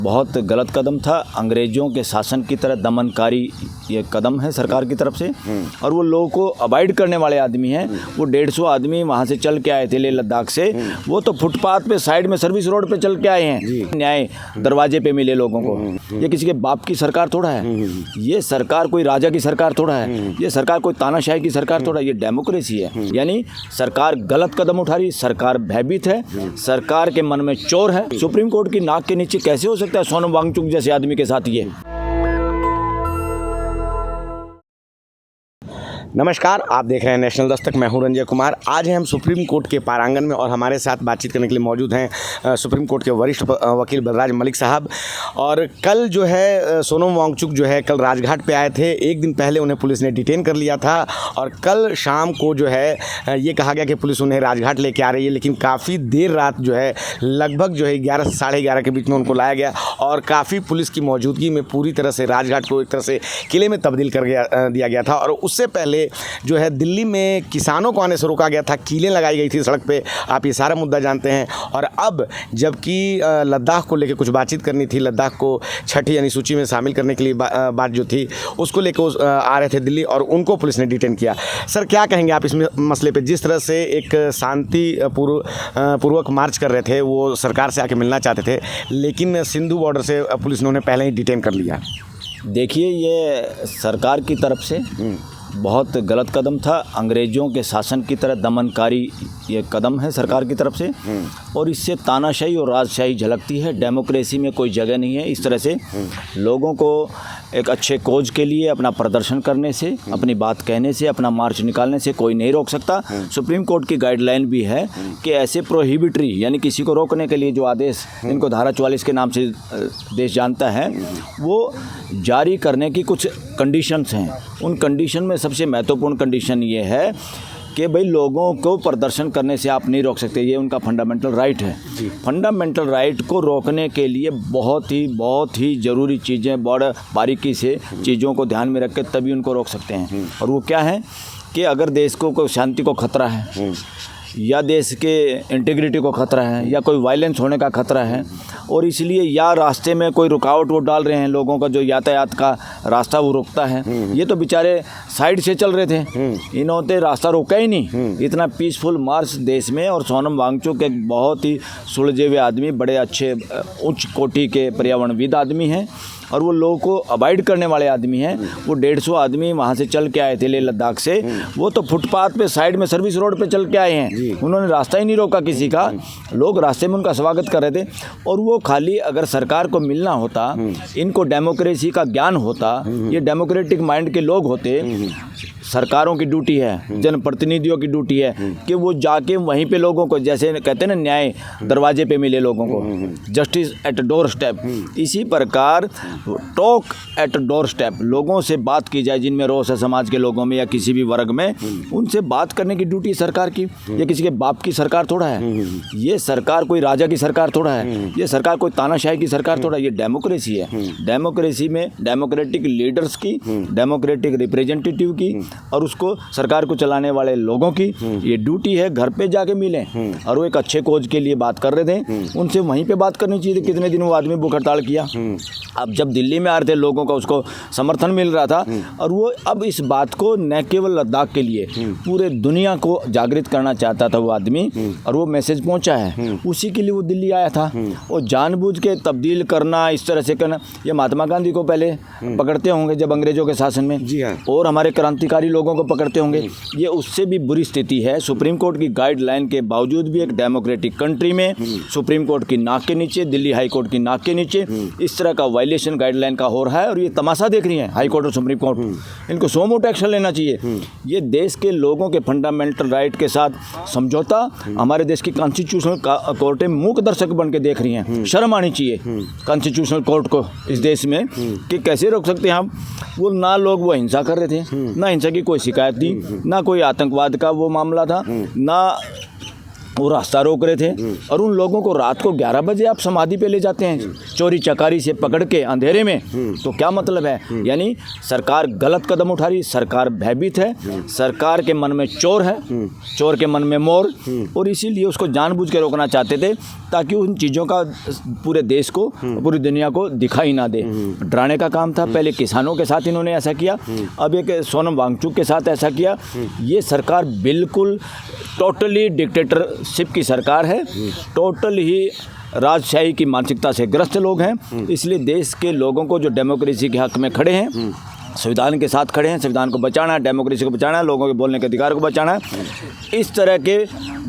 बहुत गलत कदम था। अंग्रेज़ों के शासन की तरह दमनकारी ये कदम है सरकार की तरफ से। और वो लोगों को अवॉइड करने वाले आदमी हैं। वो 150 आदमी वहाँ से चल के आए थे लेह लद्दाख से। वो तो फुटपाथ पे साइड में सर्विस रोड पे चल के आए हैं। न्याय दरवाजे पे मिले लोगों को। ये किसी के बाप की सरकार थोड़ा है। ये सरकार कोई राजा की सरकार थोड़ा है। ये सरकार कोई तानाशाही की सरकार थोड़ा है। ये डेमोक्रेसी है। यानी सरकार गलत कदम उठा रही, सरकार भयभीत है, सरकार के मन में चोर है। सुप्रीम कोर्ट की नाक के नीचे कैसे हो सकता है सोनम वांगचुक जैसे आदमी के साथ ये। नमस्कार, आप देख रहे हैं नेशनल दस्तक। मैं हूं रंजय कुमार। आज हैं हम सुप्रीम कोर्ट के पारांगण में और हमारे साथ बातचीत करने के लिए मौजूद हैं सुप्रीम कोर्ट के वरिष्ठ वकील बलराज मलिक साहब। और कल जो है सोनम वांगचुक जो है कल राजघाट पे आए थे। एक दिन पहले उन्हें पुलिस ने डिटेन कर लिया था और कल शाम को जो है ये कहा गया कि पुलिस उन्हें राजघाट लेके आ रही है। लेकिन काफ़ी देर रात जो है लगभग जो है 11 से साढ़े 11 के बीच में उनको लाया गया और काफ़ी पुलिस की मौजूदगी में पूरी तरह से राजघाट को एक तरह से किले में तब्दील कर दिया गया था। और उससे पहले जो है दिल्ली में किसानों को आने से रोका गया था, कीलें लगाई गई थी सड़क पे। आप ये सारा मुद्दा जानते हैं। और अब जबकि लद्दाख को लेकर कुछ बातचीत करनी थी, लद्दाख को छठी यानी सूची में शामिल करने के लिए बात जो थी उसको लेकर आ रहे थे दिल्ली और उनको पुलिस ने डिटेन किया। सर, क्या कहेंगे आप इस मसले पे? जिस तरह से एक शांति पूर्वक मार्च कर रहे थे, वो सरकार से आके मिलना चाहते थे, लेकिन सिंधु बॉर्डर से पुलिस ने उन्हें पहले ही डिटेन कर लिया। देखिए, ये सरकार की तरफ से बहुत गलत कदम था। अंग्रेज़ों के शासन की तरह दमनकारी ये कदम है सरकार की तरफ से। और इससे तानाशाही और राजशाही झलकती है। डेमोक्रेसी में कोई जगह नहीं है। इस तरह से लोगों को एक अच्छे कोज के लिए अपना प्रदर्शन करने से, अपनी बात कहने से, अपना मार्च निकालने से कोई नहीं रोक सकता। सुप्रीम कोर्ट की गाइडलाइन भी है कि ऐसे प्रोहिबिटरी यानी किसी को रोकने के लिए जो आदेश, इनको धारा 44 के नाम से देश जानता है, वो जारी करने की कुछ कंडीशंस हैं। उन कंडीशन में सबसे महत्वपूर्ण कंडीशन ये है कि भाई लोगों को प्रदर्शन करने से आप नहीं रोक सकते। ये उनका फंडामेंटल राइट है। फंडामेंटल राइट को रोकने के लिए बहुत ही ज़रूरी चीज़ें, बड़ा बारीकी से चीज़ों को ध्यान में रख के तभी उनको रोक सकते हैं। और वो क्या है कि अगर देश को कोई शांति को खतरा है या देश के इंटीग्रिटी को खतरा है या कोई वायलेंस होने का खतरा है और इसलिए या रास्ते में कोई रुकावट वो डाल रहे हैं, लोगों का जो यातायात का रास्ता वो रोकता है। ये तो बेचारे साइड से चल रहे थे, इन्होंने रास्ता रोका ही नहीं। इतना पीसफुल मार्च देश में। और सोनम वांगचुक एक बहुत ही सुलझे हुए आदमी, बड़े अच्छे उच्च कोटि के पर्यावरणविद आदमी हैं और वो लोगों को अवॉइड करने वाले आदमी हैं। वो 150 आदमी वहाँ से चल के आए थे लेह लद्दाख से। वो तो फुटपाथ पे साइड में सर्विस रोड पे चल के आए हैं। उन्होंने रास्ता ही नहीं रोका किसी का। लोग रास्ते में उनका स्वागत कर रहे थे। और वो खाली अगर सरकार को मिलना होता, इनको डेमोक्रेसी का ज्ञान होता, ये डेमोक्रेटिक माइंड के लोग होते। सरकारों की ड्यूटी है, जनप्रतिनिधियों की ड्यूटी है कि वो जाके वहीं पे लोगों को, जैसे कहते हैं ना, न्याय दरवाजे पे मिले लोगों को, जस्टिस एट डोर स्टेप। इसी प्रकार टॉक एट डोर स्टेप, लोगों से बात की जाए जिनमें रोष है समाज के लोगों में या किसी भी वर्ग में, उनसे बात करने की ड्यूटी सरकार की। ये किसी के बाप की सरकार थोड़ा है। ये सरकार कोई राजा की सरकार थोड़ा है। ये सरकार कोई तानाशाही की सरकार थोड़ा है। ये डेमोक्रेसी है। डेमोक्रेसी में डेमोक्रेटिक लीडर्स की, डेमोक्रेटिक रिप्रेजेंटेटिव की और उसको सरकार को चलाने वाले लोगों की ये ड्यूटी है घर पे जाके मिलें। और वो एक अच्छे कोच के लिए बात कर रहे थे, उनसे वहीं पे बात करनी चाहिए। कितने दिन वो आदमी भूख हड़ताल किया। अब जब दिल्ली में आ रहे थे, लोगों का उसको समर्थन मिल रहा था। और वो अब इस बात को न केवल लद्दाख के लिए पूरे दुनिया को जागृत करना चाहता था वो आदमी। और वो मैसेज पहुंचा है, उसी के लिए वो दिल्ली आया था। और जानबूझ के तब्दील करना, इस तरह से करना, ये महात्मा गांधी को पहले पकड़ते होंगे जब अंग्रेजों के शासन में, और हमारे क्रांतिकारी लोगों को पकड़ते होंगे। ये उससे भी बुरी स्थिति है। सुप्रीम कोर्ट की गाइडलाइन के बावजूद भी एक डेमोक्रेटिक कंट्री में सुप्रीम कोर्ट की नाक के नीचे, दिल्ली हाई कोर्ट की नाक के नीचे इस तरह का वायलेशन गाइडलाइन का हो रहा है। और ये तमाशा देख रही है हाई कोर्ट और सुप्रीम कोर्ट। इनको सो मोटो एक्शन लेना चाहिए। ये देश के लोगों के फंडामेंटल राइट के साथ समझौता हमारे देश की कॉन्स्टिट्यूशनल कोर्ट मूक दर्शक बन के देख रही हैं। शर्म आनी चाहिए कॉन्स्टिट्यूशनल कोर्ट को इस देश में कि कैसे रोक सकते हैं हम। वो ना लोग वो हिंसा कर रहे थे, ना हिंसा की कोई शिकायत थी, ना कोई आतंकवाद का वो मामला था, ना वो रास्ता रोक रहे थे और उन लोगों को रात को 11 बजे आप समाधि पे ले जाते हैं चोरी चकारी से पकड़ के अंधेरे में, तो क्या मतलब है? यानी सरकार गलत कदम उठा रही, सरकार भयभीत है, सरकार के मन में चोर है, चोर के मन में मोर, और इसीलिए उसको जानबूझ के रोकना चाहते थे ताकि उन चीज़ों का पूरे देश को, पूरी दुनिया को दिखाई ना दे। डराने का काम था। पहले किसानों के साथ इन्होंने ऐसा किया, अब एक सोनम वांगचुक के साथ ऐसा किया। ये सरकार बिल्कुल टोटली डिक्टेटरशिप की सरकार है, टोटल ही राजशाही की मानसिकता से ग्रस्त लोग हैं। इसलिए देश के लोगों को जो डेमोक्रेसी के हक में खड़े हैं, संविधान के साथ खड़े हैं, संविधान को बचाना है, डेमोक्रेसी को बचाना है, लोगों के बोलने के अधिकार को बचाना है, इस तरह के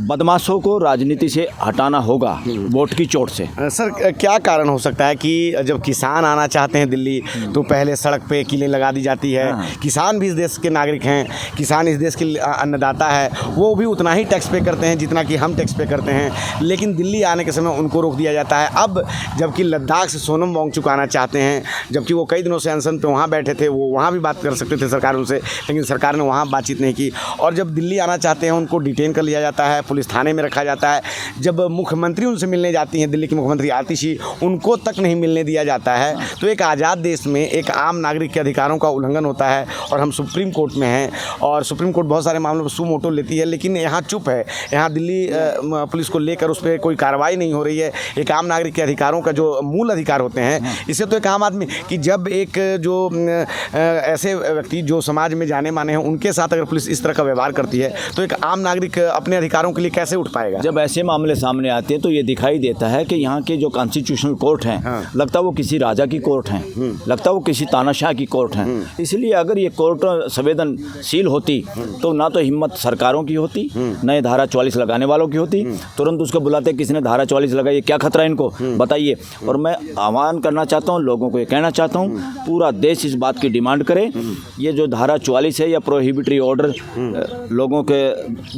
बदमाशों को राजनीति से हटाना होगा वोट की चोट से। सर क्या कारण हो सकता है कि जब किसान आना चाहते हैं दिल्ली तो पहले सड़क पे कीलें लगा दी जाती है? किसान भी इस देश के नागरिक हैं, किसान इस देश के अन्नदाता है, वो भी उतना ही टैक्स पे करते हैं जितना कि हम टैक्स पे करते हैं, लेकिन दिल्ली आने के समय उनको रोक दिया जाता है। अब जबकि लद्दाख से सोनम वांगचुक आना चाहते हैं, जबकि वो कई दिनों से अनशन पे वहाँ बैठे थे, वो वहाँ भी बात कर सकते थे सरकार उनसे, लेकिन सरकार ने वहाँ बातचीत नहीं की। और जब दिल्ली आना चाहते हैं उनको डिटेन कर लिया जाता है, पुलिस थाने में रखा जाता है। जब मुख्यमंत्री उनसे मिलने जाती हैं, दिल्ली की मुख्यमंत्री आतिशी, उनको तक नहीं मिलने दिया जाता है। तो एक आज़ाद देश में एक आम नागरिक के अधिकारों का उल्लंघन होता है और हम सुप्रीम कोर्ट में हैं और सुप्रीम कोर्ट बहुत सारे मामलों पर सू मोटो लेती है, लेकिन यहाँ चुप है। यहाँ दिल्ली पुलिस को लेकर उस पर कोई कार्रवाई नहीं हो रही है। एक आम नागरिक के अधिकारों का जो मूल अधिकार होते हैं, इससे तो एक आम आदमी कि जब एक जो ऐसे व्यक्ति जो समाज में जाने माने हैं उनके साथ अगर पुलिस इस तरह का व्यवहार करती है तो एक आम नागरिक अपने अधिकारों के लिए कैसे उठ पाएगा? जब ऐसे मामले सामने आते हैं तो ये दिखाई देता है कि यहाँ के जो कॉन्स्टिट्यूशनल कोर्ट हैं, लगता है वो किसी राजा की कोर्ट हैं, लगता है वो किसी तानाशाह की कोर्ट हैं। इसलिए अगर ये कोर्ट संवेदनशील होती तो ना तो हिम्मत सरकारों की होती, न धारा 44 लगाने वालों की होती। तुरंत उसको बुलाते, किसने धारा 44 लगाई, क्या खतरा इनको बताइए। और मैं आह्वान करना चाहता हूँ, लोगों को ये कहना चाहता हूँ, पूरा देश इस बात की डिमांड करे, ये जो धारा 44 है या प्रोहिबिटरी ऑर्डर, लोगों के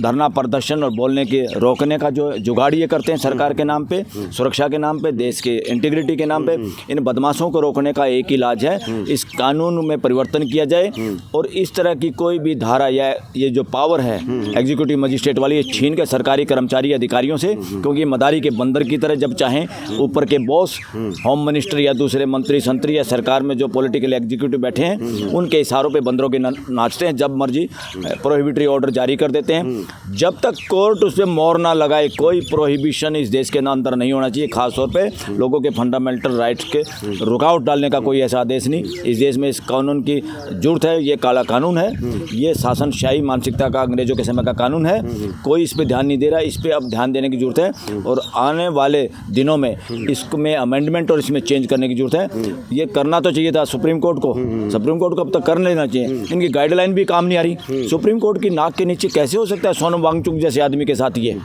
धरना प्रदर्शन और बोलने के रोकने का जो जुगाड़ ये करते हैं सरकार के नाम पे, सुरक्षा के नाम पे, देश के इंटीग्रिटी के नाम पे, इन बदमाशों को रोकने का एक ही इलाज है, इस कानून में परिवर्तन किया जाए और इस तरह की कोई भी धारा या ये जो पावर है एग्जीक्यूटिव मजिस्ट्रेट वाली, ये छीन के सरकारी कर्मचारी अधिकारियों से, क्योंकि मदारी के बंदर की तरह जब चाहें ऊपर के बॉस, होम मिनिस्टर या दूसरे मंत्री संतरी या सरकार में जो पॉलिटिकल एग्जीक्यूटिव बैठे हैं, उनके इशारों पे बंदरों के नाचते हैं, जब मर्जी प्रोहिबिटरी ऑर्डर जारी कर देते हैं। जब तक कोर्ट उस पर मोहर ना लगाए, कोई प्रोहिबिशन इस देश के अंदर नहीं होना चाहिए। खासतौर पे लोगों के फंडामेंटल राइट्स के रुकावट डालने का कोई ऐसा आदेश नहीं। इस देश में इस कानून की जरूरत है। ये काला कानून है, ये शासनशाही मानसिकता का, अंग्रेजों के समय का कानून है। कोई इस पर ध्यान नहीं दे रहा, इस पर अब ध्यान देने की जरूरत है और आने वाले दिनों में इसमें अमेंडमेंट और इसमें चेंज करने की जरूरत है। ये करना तो चाहिए था सुप्रीम कोर्ट को, सुप्रीम कोर्ट को अब तक कर लेना चाहिए। इनकी गाइडलाइन भी काम नहीं आ रही। सुप्रीम कोर्ट की नाक के नीचे कैसे हो सकता है सोनम वांगचुक जैसे आदमी के साथ ये?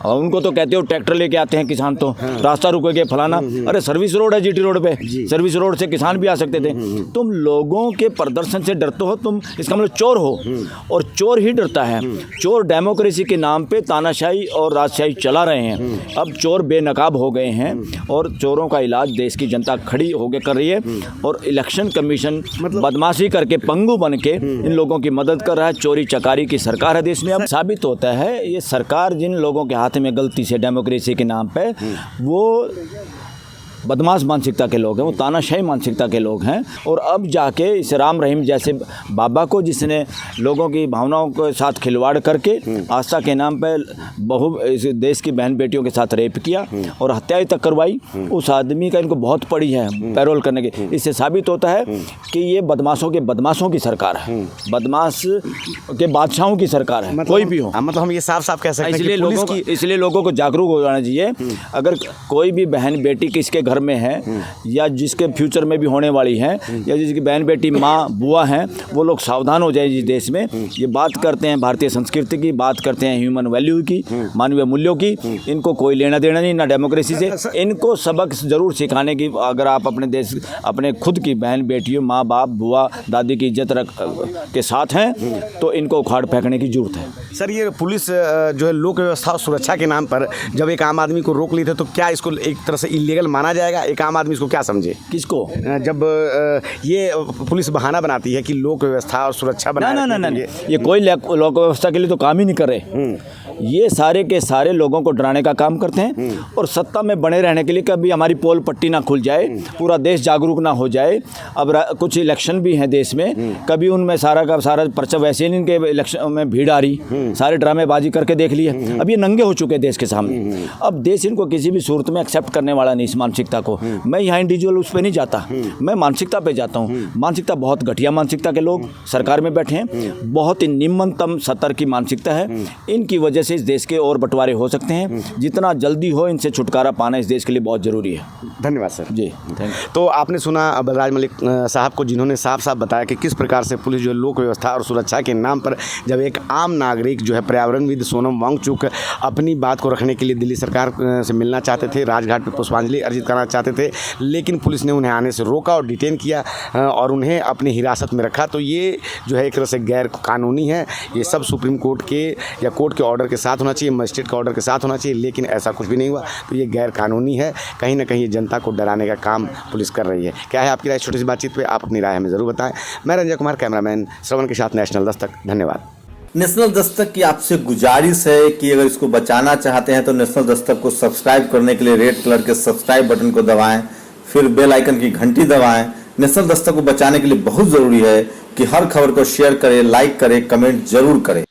और उनको तो कहते हो ट्रैक्टर लेके आते हैं किसान, तो रास्ता रुकेगे फलाना। अरे सर्विस रोड है जीटी रोड पे, सर्विस रोड से किसान भी आ सकते थे। तुम लोगों के प्रदर्शन से डरते हो, तुम इसका मतलब चोर हो, और चोर ही डरता है। चोर डेमोक्रेसी के नाम पे तानाशाही और राजशाही चला रहे हैं। अब चोर बेनकाब हो गए हैं और चोरों का इलाज देश की जनता खड़ी होकर कर रही है और इलेक्शन कमीशन बदमाशी करके पंगु बन के इन लोगों की मदद कर रहा है। चोरी चकारी की सरकार है देश में। अब साबित होता है ये सरकार जिन लोगों के हाथ में गलती से डेमोक्रेसी के नाम पे वो बदमाश मानसिकता के लोग हैं, वो तानाशाही मानसिकता के लोग हैं। और अब जाके इस राम रहीम जैसे बाबा को, जिसने लोगों की भावनाओं के साथ खिलवाड़ करके आस्था के नाम पे इस देश की बहन बेटियों के साथ रेप किया और हत्या तक करवाई, उस आदमी का इनको बहुत पड़ी है पैरोल करने की। इससे साबित होता है कि ये बदमाशों की सरकार है, बदमाश के बादशाहों की सरकार है। कोई भी हो, मतलब हम ये साफ साफ कह सकते हैं। इसलिए लोगों को जागरूक हो जाना चाहिए। अगर कोई भी बहन बेटी किसके घर में है या जिसके फ्यूचर में भी होने वाली है या जिसकी बहन बेटी माँ बुआ हैं, वो लोग सावधान हो जाए। जिस देश में ये बात करते हैं भारतीय संस्कृति की, बात करते हैं ह्यूमन वैल्यू की, मानवीय मूल्यों की, इनको कोई लेना देना नहीं, ना डेमोक्रेसी से। इनको सबक जरूर सिखाने की, अगर आप अपने देश, अपने खुद की बहन बेटियों, माँ बाप, बुआ दादी की इज्जत के साथ हैं तो इनको उखाड़ फेंकने की जरूरत है। सर ये पुलिस जो है लोक व्यवस्था और सुरक्षा के नाम पर जब एक आम आदमी को रोक ली थी तो क्या इसको एक तरह से इलीगल माना जाएगा? एक आम आदमी इसको क्या समझे? किसको? जब ये पुलिस बहाना बनाती है कि लोक व्यवस्था और सुरक्षा बना, ना, ये कोई लोक व्यवस्था के लिए तो काम ही नहीं कर रहे। ये सारे के सारे लोगों को डराने का काम करते हैं और सत्ता में बने रहने के लिए कभी हमारी पोल पट्टी ना खुल जाए, पूरा देश जागरूक ना हो जाए। अब कुछ इलेक्शन भी हैं देश में, कभी उनमें सारा का सारा पर्चा वैसे ही इनके इलेक्शन में भीड़ आ रही, सारे ड्रामेबाजी करके देख लिए। अब ये नंगे हो चुके हैं देश के सामने। अब देश इनको किसी भी सूरत में एक्सेप्ट करने वाला नहीं इस मानसिकता को। मैं यहाँ इंडिविजुअल उस पर नहीं जाता, मैं मानसिकता पे जाता हूँ। मानसिकता बहुत घटिया मानसिकता के लोग सरकार में बैठे हैं, बहुत ही निम्नतम स्तर की मानसिकता है। इनकी वजह से इस देश के और बंटवारे हो सकते हैं। जितना जल्दी हो इनसे छुटकारा पाना इस देश के लिए बहुत ज़रूरी है। धन्यवाद सर। Ji thank you. तो आपने सुना बलराज मलिक साहब को, जिन्होंने साफ साफ बताया कि किस प्रकार से पुलिस जो लोक व्यवस्था और सुरक्षा के नाम पर जब एक आम नागरिक जो है पर्यावरणविद सोनम वांगचुक अपनी बात को रखने के लिए दिल्ली सरकार से मिलना चाहते थे, राजघाट पर पुष्पांजलि अर्जित करना चाहते थे, लेकिन पुलिस ने उन्हें आने से रोका और डिटेन किया और उन्हें अपनी हिरासत में रखा। तो ये जो है एक तरह से गैर कानूनी है। ये सब सुप्रीम कोर्ट के या कोर्ट के ऑर्डर के साथ होना चाहिए, मजिस्ट्रेट के ऑर्डर के साथ होना चाहिए, लेकिन ऐसा कुछ भी नहीं हुआ। तो ये गैर कानूनी है। कहीं ना कहीं जनता को डराने का काम पुलिस कर रही है। क्या है आपकी राय छोटी सी बातचीत पे? आप अपनी राय हमें ज़रूर बताएं। मैं रंजय कुमार, कैमरामैन श्रवण के साथ नेशनल दस्तक। धन्यवाद। नेशनल दस्तक की आपसे गुजारिश है कि अगर इसको बचाना चाहते हैं तो नेशनल दस्तक को सब्सक्राइब करने के लिए रेड कलर के सब्सक्राइब बटन को दबाएं, फिर बेल आइकन की घंटी दबाएं। नेशनल दस्तक को बचाने के लिए बहुत ज़रूरी है कि हर खबर को शेयर करें, लाइक करें, कमेंट जरूर करें।